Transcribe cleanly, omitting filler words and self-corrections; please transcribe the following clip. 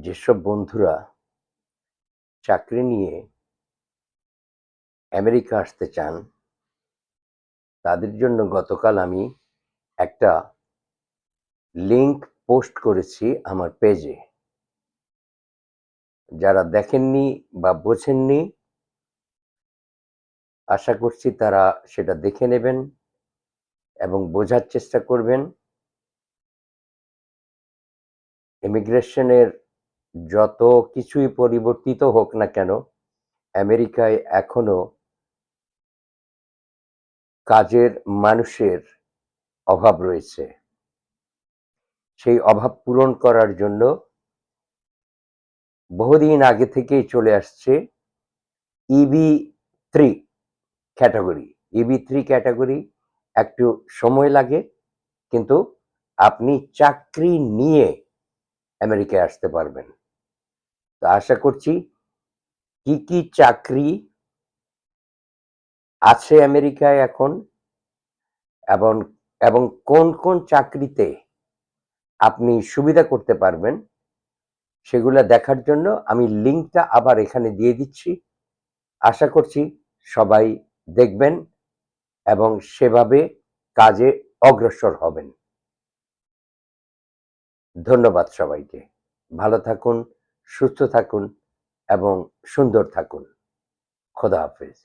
যেসব বন্ধুরা চাকরি নিয়ে আমেরিকা আসতে চান, তাদের জন্য গতকাল আমি একটা লিংক পোস্ট করেছি আমার পেজে। যারা দেখেননি বা বোঝেননি, আশা করছি তারা সেটা দেখে নেবেন এবং বোঝার চেষ্টা করবেন। ইমিগ্রেশনের যত কিছুই পরিবর্তিত হোক না কেন, আমেরিকায় এখনো কাজের মানুষের অভাব রয়েছে। সেই অভাব পূরণ করার জন্য বহুদিন আগে থেকেই চলে আসছে EB-3 ক্যাটাগরি। EB-3 ক্যাটাগরি একটু সময় লাগে, কিন্তু আপনি চাকরি নিয়ে আমেরিকায় আসতে পারবেন। তো আশা করছি কি কি চাকরি আছে আমেরিকায় এখন এবং এবং কোন কোন চাকরিতে আপনি সুবিধা করতে পারবেন, সেগুলো দেখার জন্য আমি লিঙ্কটা আবার এখানে দিয়ে দিচ্ছি। আশা করছি সবাই দেখবেন এবং সেভাবে কাজে অগ্রসর হবেন। ধন্যবাদ সবাইকে। ভালো থাকুন, সুস্থ থাকুন এবং সুন্দর থাকুন। খোদা হাফেজ।